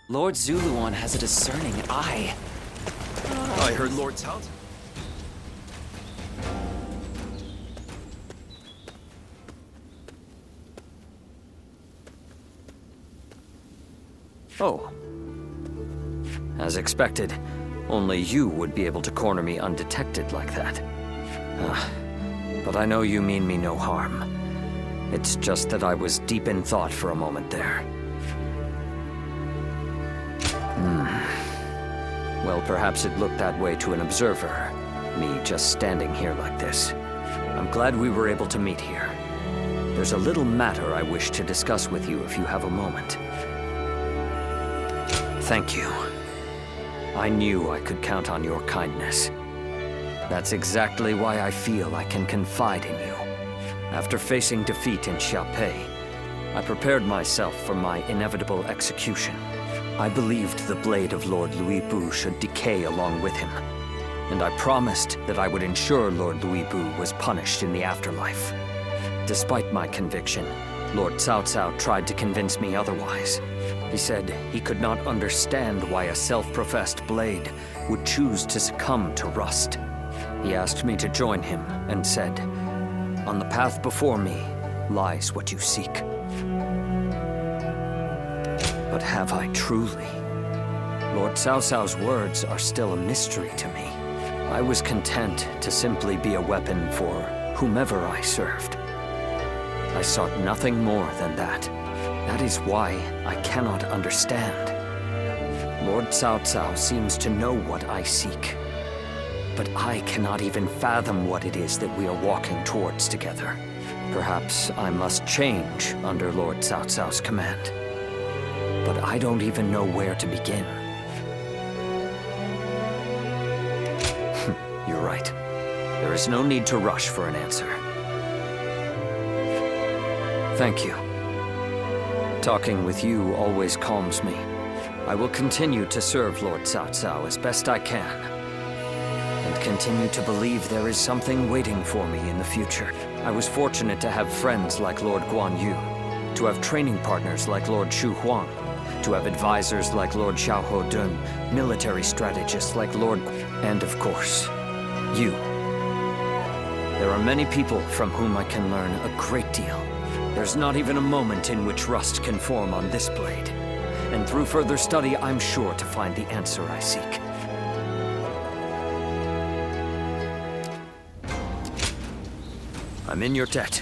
Lord Zuluan has a discerning eye. I heard Lord Cao. Oh. As expected, only you would be able to corner me undetected like that. But I know you mean me no harm. It's just that I was deep in thought for a moment there. Well, perhaps it looked that way to an observer, me just standing here like this. I'm glad we were able to meet here. There's a little matter I wish to discuss with you if you have a moment. Thank you. I knew I could count on your kindness. That's exactly why I feel I can confide in you. After facing defeat in Xiaopei, I prepared myself for my inevitable execution. I believed the blade of Lord Louis Bu should decay along with him, and I promised that I would ensure Lord Louis Bu was punished in the afterlife. Despite my conviction, Lord Cao Cao tried to convince me otherwise. He said he could not understand why a self-professed blade would choose to succumb to rust. He asked me to join him and said, "On the path before me lies what you seek." But have I truly? Lord Cao Cao's words are still a mystery to me. I was content to simply be a weapon for whomever I served. I sought nothing more than that. That is why I cannot understand. Lord Cao Cao seems to know what I seek, but I cannot even fathom what it is that we are walking towards together. Perhaps I must change under Lord Cao Cao's command, but I don't even know where to begin. You're right. There is no need to rush for an answer. Thank you. Talking with you always calms me. I will continue to serve Lord Cao Cao as best I can, and continue to believe there is something waiting for me in the future. I was fortunate to have friends like Lord Guan Yu, to have training partners like Lord Shu Huang, to have advisors like Lord Xiahou Dun, military strategists like Lord... and of course, you. There are many people from whom I can learn a great deal. There's not even a moment in which rust can form on this blade. And through further study, I'm sure to find the answer I seek. I'm in your debt.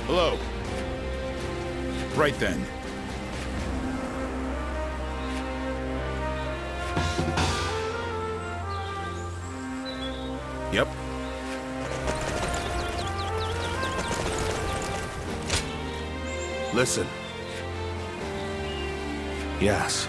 Hello. Right then. Yep. Listen. Yes.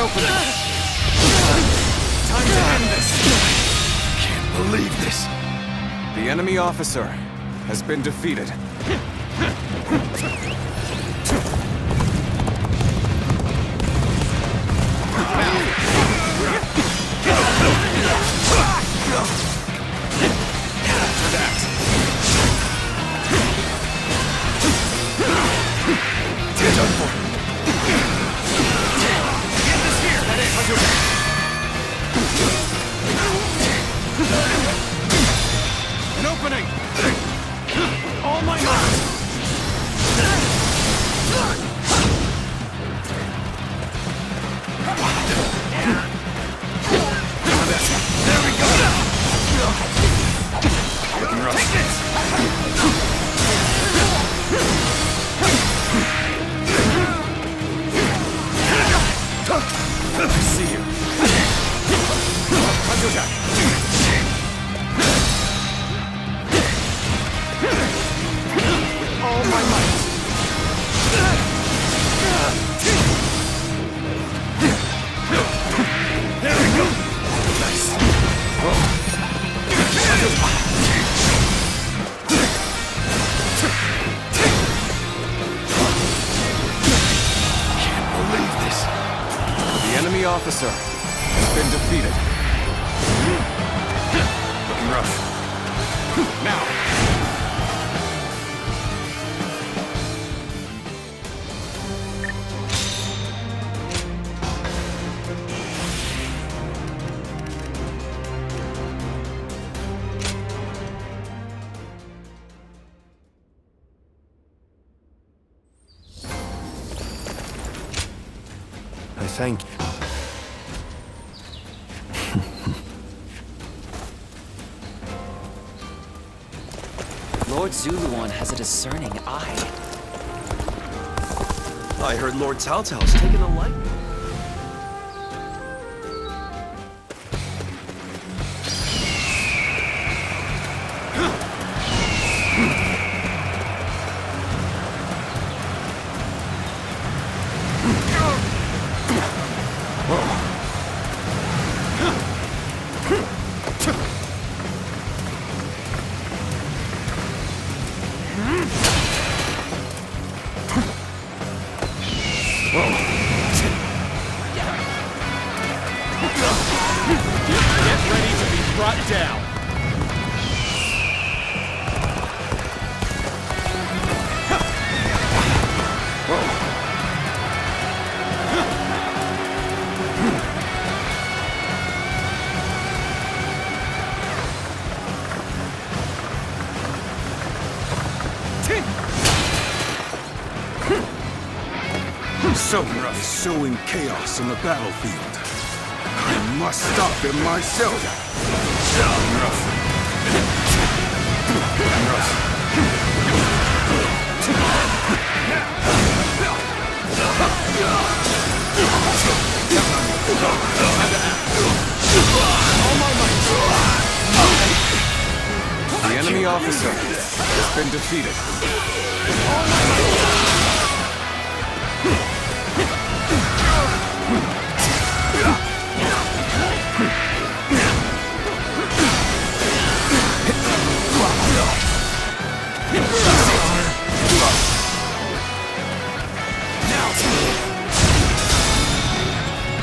opening! Time to end this! Can't believe this! The enemy officer has been defeated. An opening! All my might! There we go! Looking rough. Take this! I see you. Counterattack! All my might. There we go. Nice. Can't believe this. The enemy officer has been defeated. Looking rough. Now. I thank you. Lord Zuluan has a discerning eye. I heard Lord Taotao's taken a liking. Get ready to be brought down. So rough, sowing chaos on the battlefield. I must stop him myself. Rough. The enemy officer has been defeated.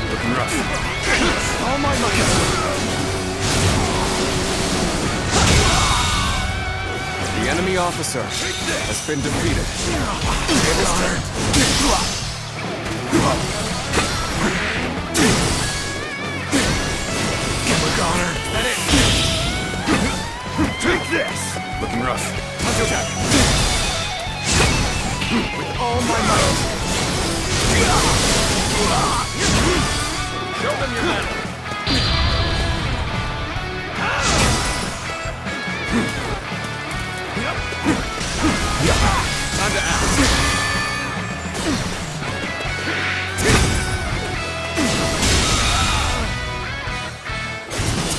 Looking rough. All my might. The enemy officer has been defeated. Take this! Looking rough. Counterattack! With all my might. Show them your mettle. Time to act.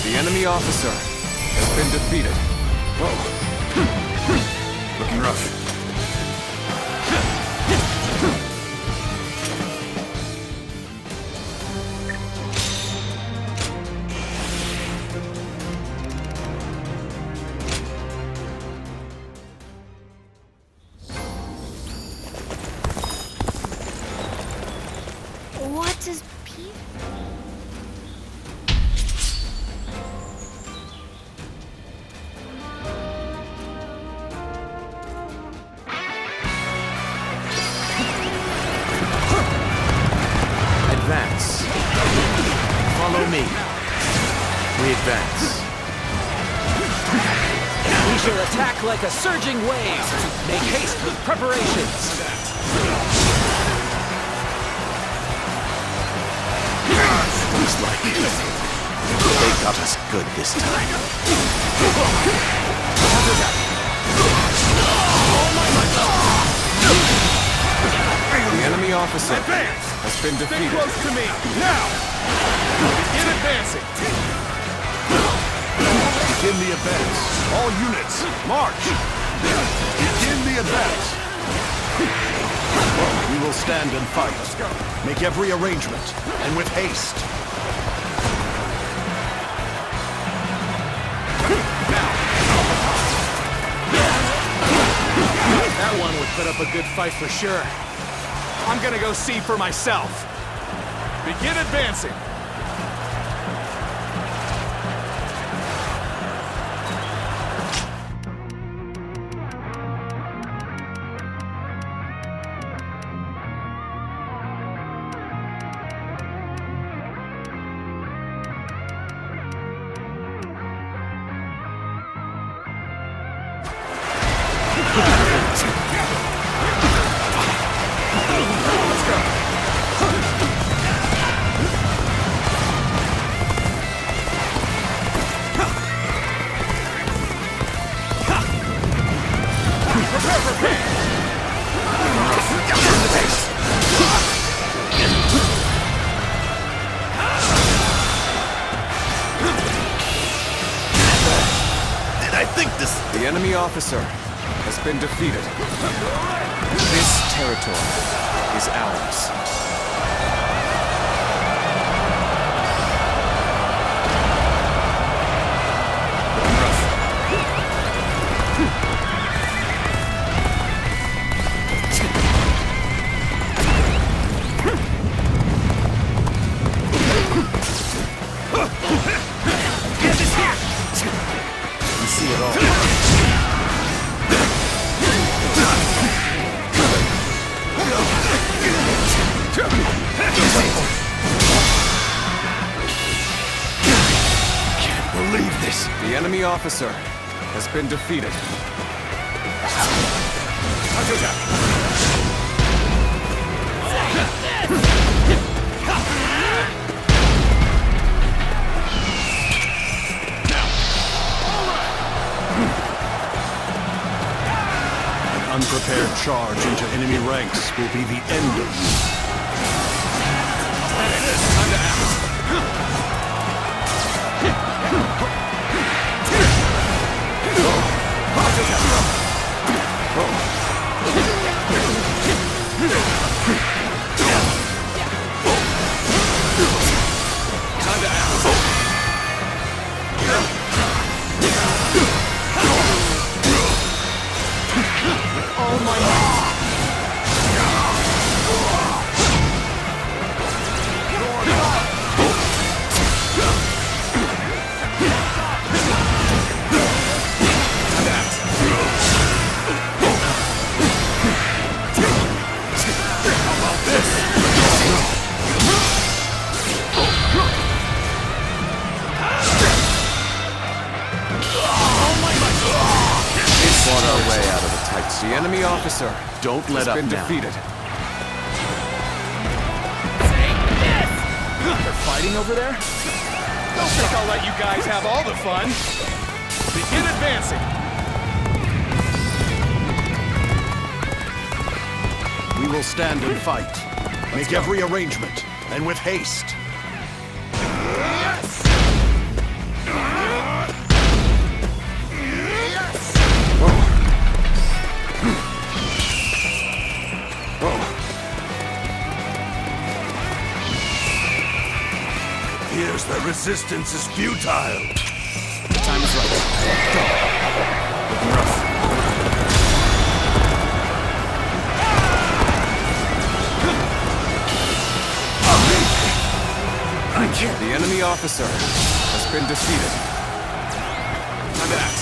The enemy officer has been defeated. Looking rough. What does Peter... Advance. Follow me. We advance. We shall attack like a surging wave. Make haste with preparations. Looks like they got us good this time. The enemy officer has been defeated. Stay close to me, now! Begin advancing! Begin the advance. All units, march! Begin the advance. We will stand and fight. Make every arrangement, and with haste. That one would put up a good fight for sure. I'm gonna go see for myself. Begin advancing. The enemy officer has been defeated. This territory is ours. We see it all. Can't believe this. The enemy officer has been defeated. An unprepared charge into enemy ranks will be the end of you. Fought our way out of the tights. The enemy officer Don't let has up been now. defeated. They're fighting over there? Don't think I'll let you guys have all the fun. Begin advancing. We will stand and fight. Make every arrangement, and with haste. Here's the resistance is futile. Time is right. Go. Looking rough. The enemy officer has been defeated. Time to act.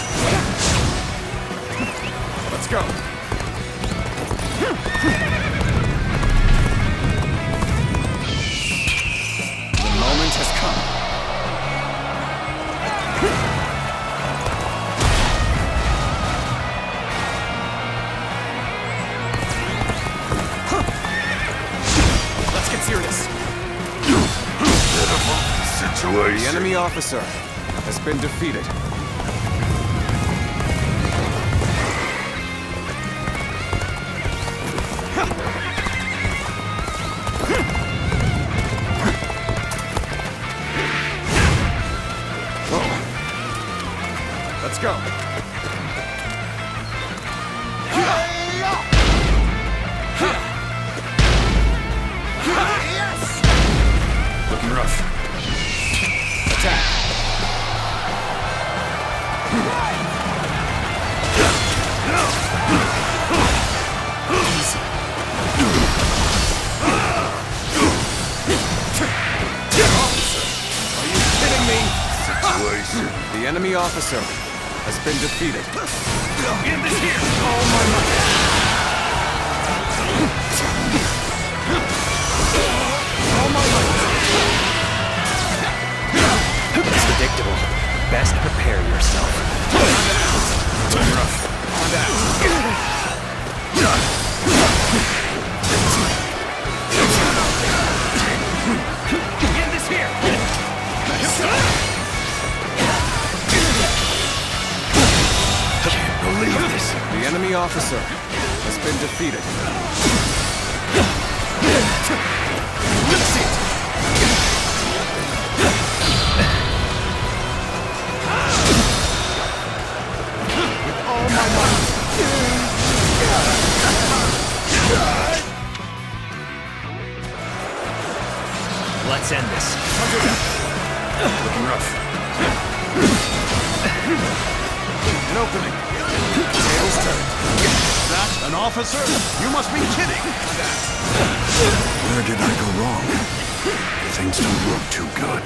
Let's go. The moment has come. Let's get serious. Situation. The enemy officer has been defeated. Let's go. Looking rough. Attack. Are you kidding me? Situation. The enemy officer has been defeated. End this here! It's predictable. Best prepare yourself. Looking rough. On that. End this here! Can't believe this. The enemy officer has been defeated. Let's see it. With all my might. Let's end this. Looking rough. An opening. Tails turn. That an officer? You must be kidding. Where did I go wrong? Things don't look too good.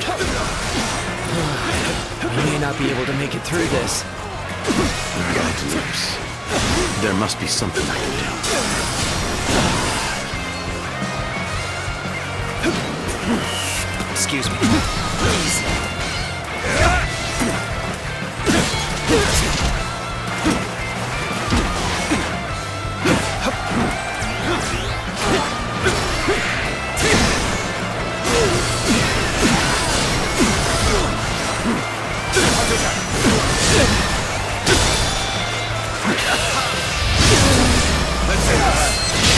I may not be able to make it through this. Right lips. There must be something I can do. Excuse me.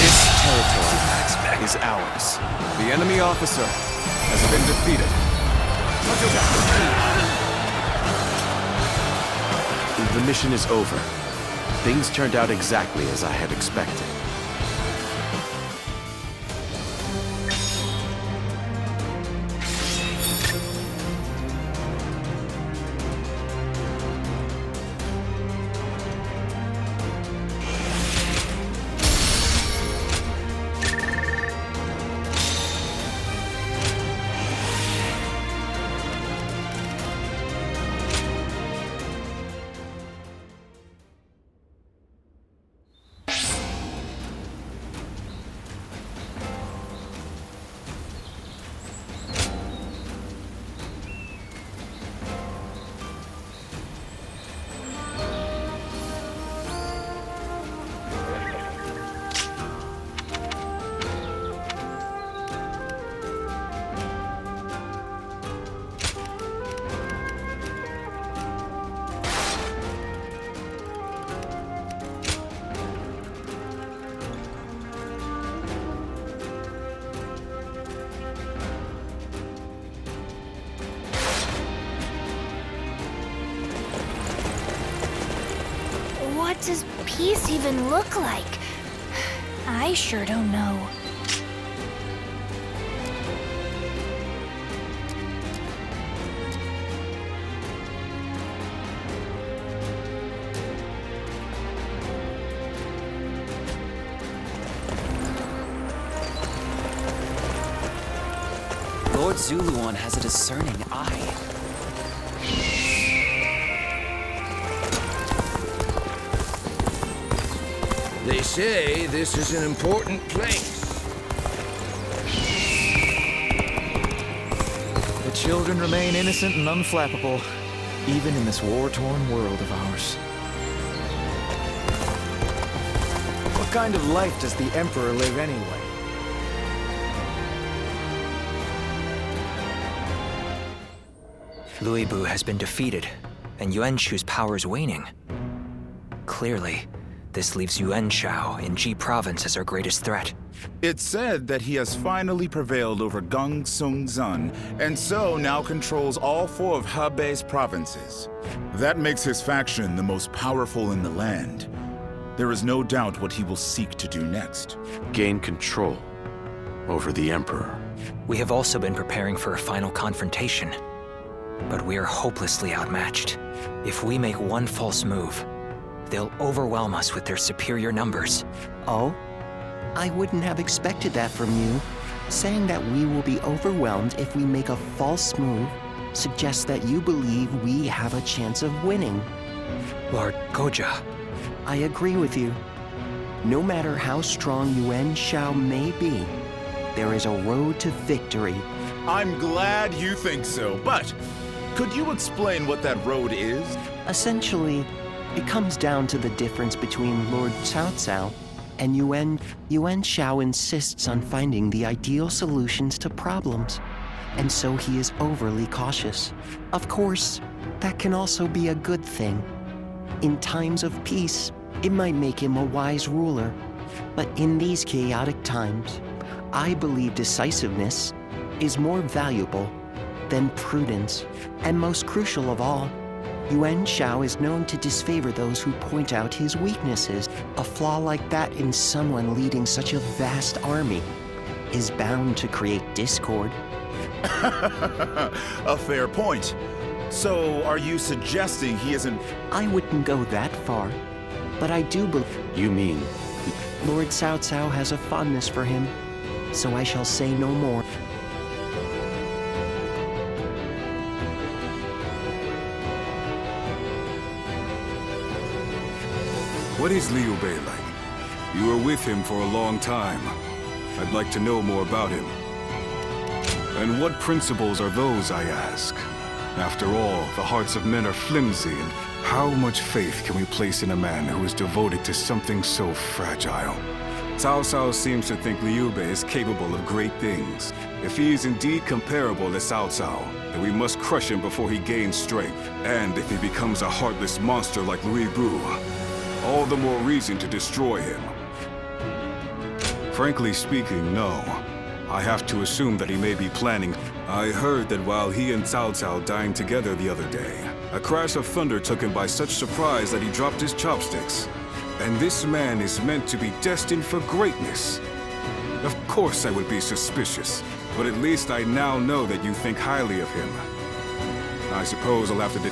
This territory is ours. The enemy officer has been defeated. The mission is over. Things turned out exactly as I had expected. What does peace even look like? I sure don't know. Lord Zuluan has a discerning eye. They say this is an important place. The children remain innocent and unflappable, even in this war-torn world of ours. What kind of life does the Emperor live anyway? Louis Bu has been defeated, and Yuan Shu's power is waning. Clearly, this leaves Yuan Shao in Ji Province as our greatest threat. It's said that he has finally prevailed over Gung Sung Zun, and so now controls all 4 of Hebei's provinces. That makes his faction the most powerful in the land. There is no doubt what he will seek to do next. Gain control over the Emperor. We have also been preparing for a final confrontation, but we are hopelessly outmatched. If we make one false move, they'll overwhelm us with their superior numbers. Oh? I wouldn't have expected that from you. Saying that we will be overwhelmed if we make a false move suggests that you believe we have a chance of winning. Lord Goja. I agree with you. No matter how strong Yuan Shao may be, there is a road to victory. I'm glad you think so, but could you explain what that road is? Essentially, it comes down to the difference between Lord Cao Cao and Yuan. Yuan Shao insists on finding the ideal solutions to problems, and so he is overly cautious. Of course, that can also be a good thing. In times of peace, it might make him a wise ruler. But in these chaotic times, I believe decisiveness is more valuable than prudence. And most crucial of all, Yuan Shao is known to disfavor those who point out his weaknesses. A flaw like that in someone leading such a vast army is bound to create discord. A fair point. So, are you suggesting he isn't... I wouldn't go that far, but I do believe... You mean... Lord Cao Cao has a fondness for him, so I shall say no more. What is Liu Bei like? You were with him for a long time. I'd like to know more about him. And what principles are those, I ask? After all, the hearts of men are flimsy, and how much faith can we place in a man who is devoted to something so fragile? Cao Cao seems to think Liu Bei is capable of great things. If he is indeed comparable to Cao Cao, then we must crush him before he gains strength. And if he becomes a heartless monster like Louis Bu, all the more reason to destroy him. Frankly speaking, no. I have to assume that he may be planning. I heard that while he and Cao Cao dined together the other day, a crash of thunder took him by such surprise that he dropped his chopsticks. And this man is meant to be destined for greatness. Of course I would be suspicious, but at least I now know that you think highly of him. I suppose I'll have to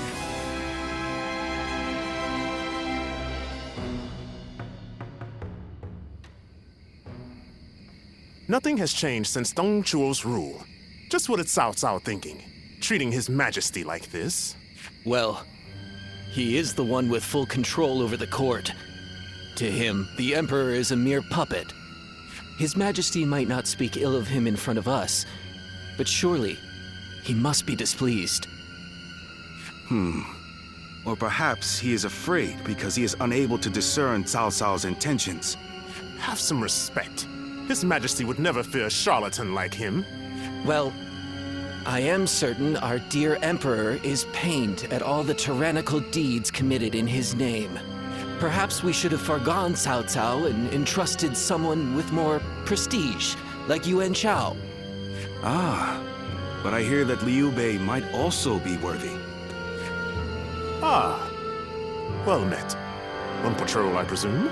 Nothing has changed since Dong Zhuo's rule. Just what is Cao Cao thinking? Treating His Majesty like this? Well, he is the one with full control over the court. To him, the Emperor is a mere puppet. His Majesty might not speak ill of him in front of us, but surely he must be displeased. Or perhaps he is afraid because he is unable to discern Cao Cao's intentions. Have some respect. His Majesty would never fear a charlatan like him. Well, I am certain our dear Emperor is pained at all the tyrannical deeds committed in his name. Perhaps we should have forgone Cao Cao and entrusted someone with more prestige, like Yuan Shao. Ah, but I hear that Liu Bei might also be worthy. Ah, well met. On patrol, I presume?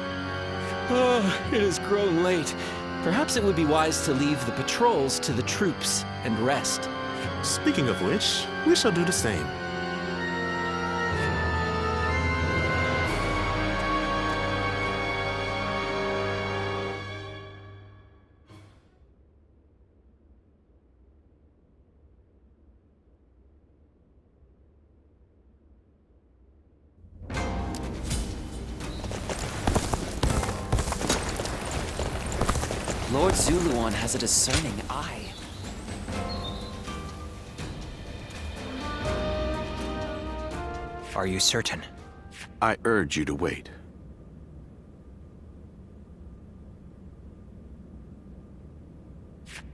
It has grown late. Perhaps it would be wise to leave the patrols to the troops and rest. Speaking of which, we shall do the same. Lord Zuluan has a discerning eye. Are you certain? I urge you to wait.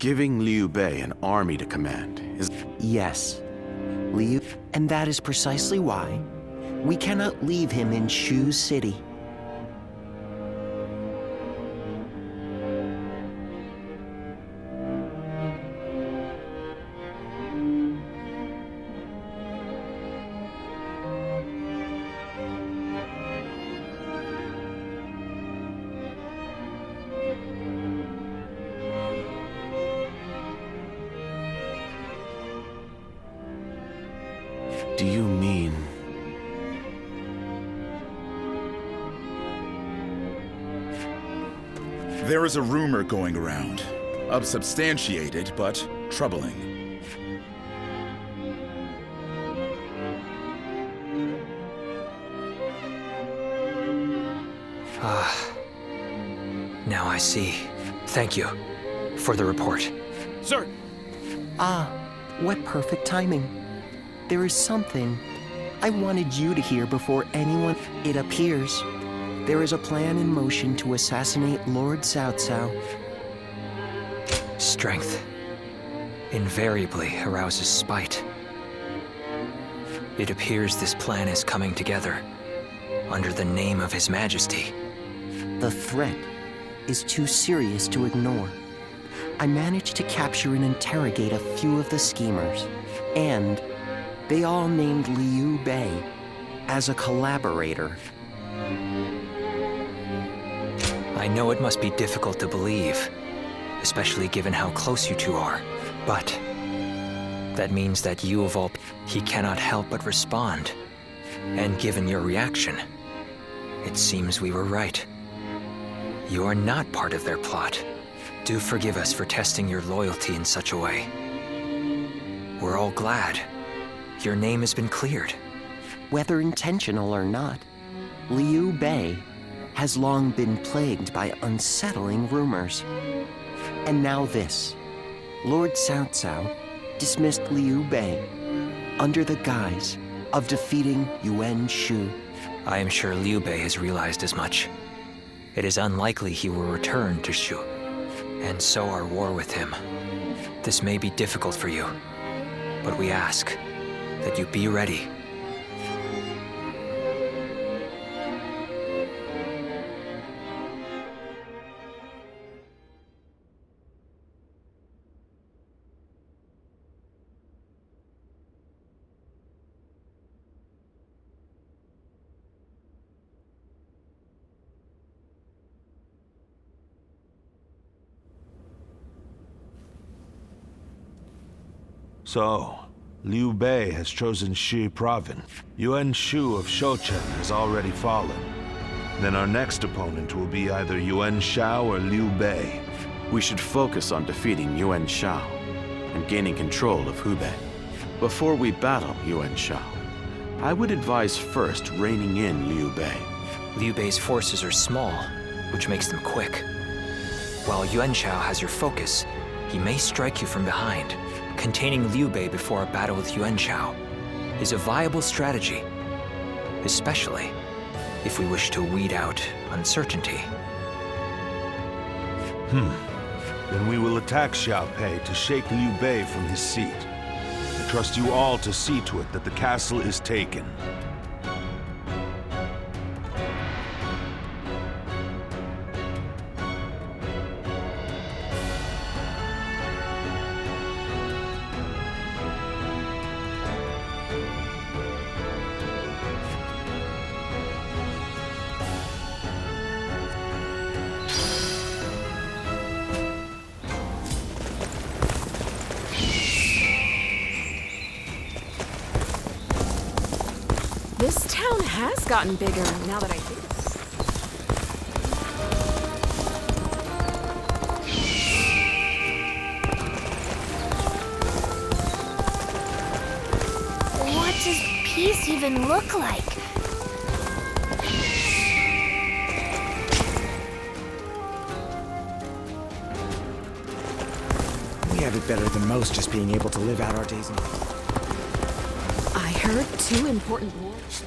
Giving Liu Bei an army to command is... Yes, Liu, and that is precisely why we cannot leave him in Shu City. Do you mean... There is a rumor going around. Unsubstantiated, but troubling. Now I see. Thank you for the report. Sir! Ah, what perfect timing. There is something I wanted you to hear before anyone... It appears there is a plan in motion to assassinate Lord Cao Cao. Strength invariably arouses spite. It appears this plan is coming together under the name of His Majesty. The threat is too serious to ignore. I managed to capture and interrogate a few of the schemers, and they all named Liu Bei as a collaborator. I know it must be difficult to believe, especially given how close you two are, but that means that you of all... He cannot help but respond. And given your reaction, it seems we were right. You are not part of their plot. Do forgive us for testing your loyalty in such a way. We're all glad your name has been cleared. Whether intentional or not, Liu Bei has long been plagued by unsettling rumors. And now this. Lord Cao Cao dismissed Liu Bei under the guise of defeating Yuan Shu. I am sure Liu Bei has realized as much. It is unlikely he will return to Shu, and so our war with him. This may be difficult for you, but we ask that you be ready. So, Liu Bei has chosen Shi Province. Yuan Shu of Shouchen has already fallen. Then our next opponent will be either Yuan Shao or Liu Bei. We should focus on defeating Yuan Shao and gaining control of Hubei. Before we battle Yuan Shao, I would advise first reining in Liu Bei. Liu Bei's forces are small, which makes them quick. While Yuan Shao has your focus, he may strike you from behind. Containing Liu Bei before a battle with Yuan Shao is a viable strategy, especially if we wish to weed out uncertainty. Then we will attack Xiaopei to shake Liu Bei from his seat. I trust you all to see to it that the castle is taken. This town has gotten bigger now that I think of it. What does peace even look like? We have it better than most, just being able to live out our days in... I heard 2 important wars.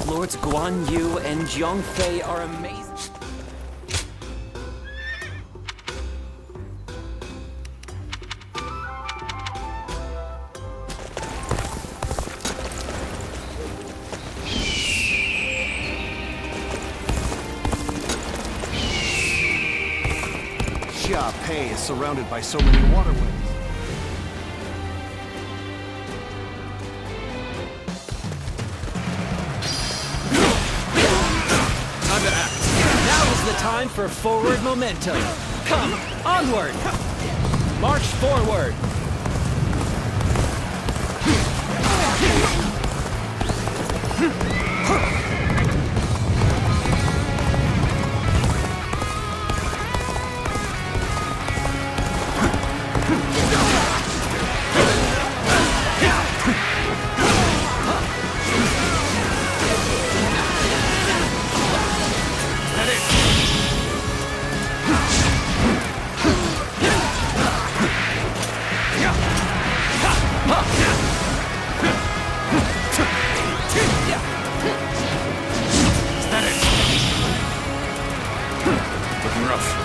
Lords Guan Yu and Zhong Fei are amazing. Xia Pei is surrounded by so many waterways. The time for forward momentum. Come, onward! March forward! Looking rough.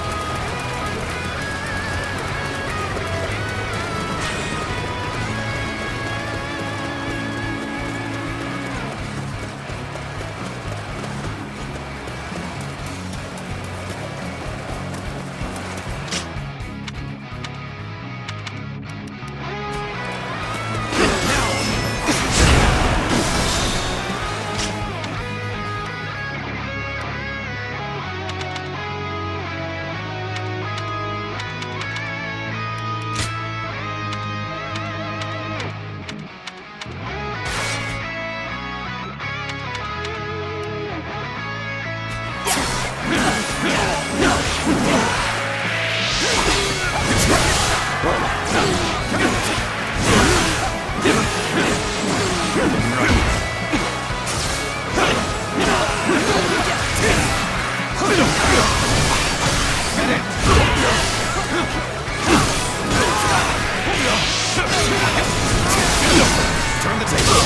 Turn the table.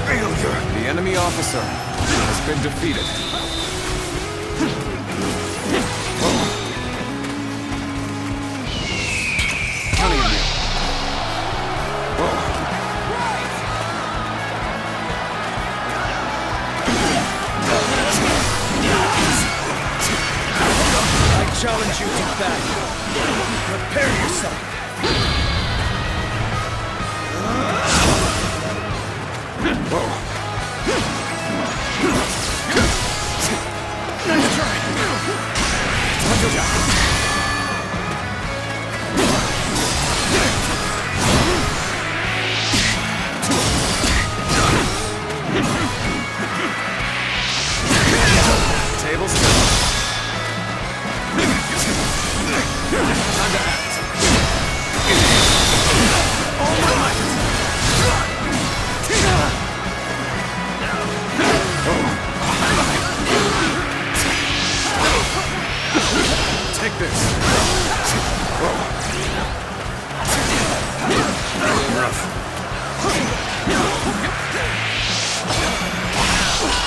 Failure. The enemy officer has been defeated. Counting on you. I challenge you to battle. Prepare yourself. Nice try. Table Take this.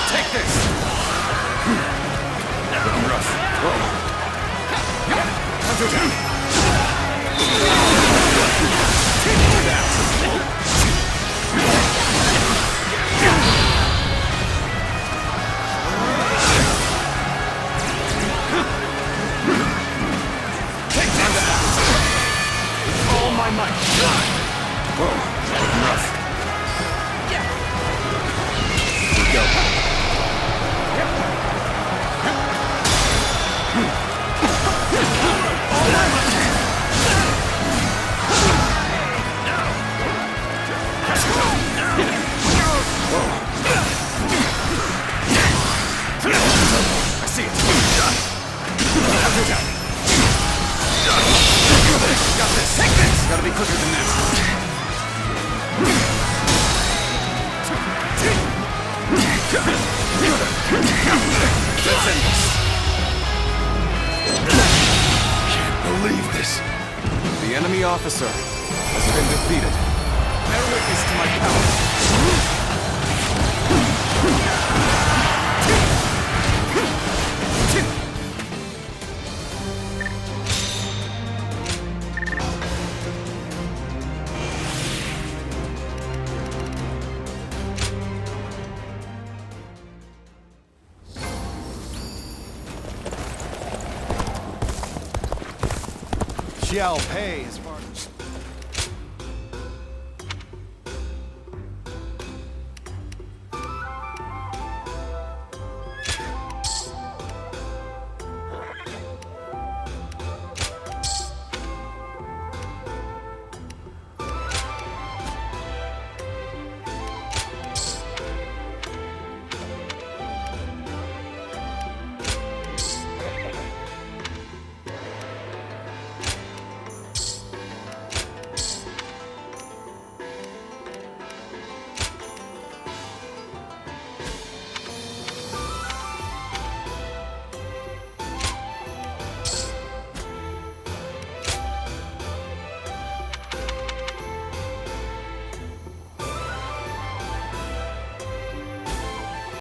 Take this. Looking rough. Counter down. All my might. Whoa, looking rough. Here we go. All my might. Whoa. I see it. Counter down. Got this! Take this! Gotta be quicker than this. Let's end this. Can't believe this. The enemy officer has been defeated. Bear witness to my power. Xiao Pei is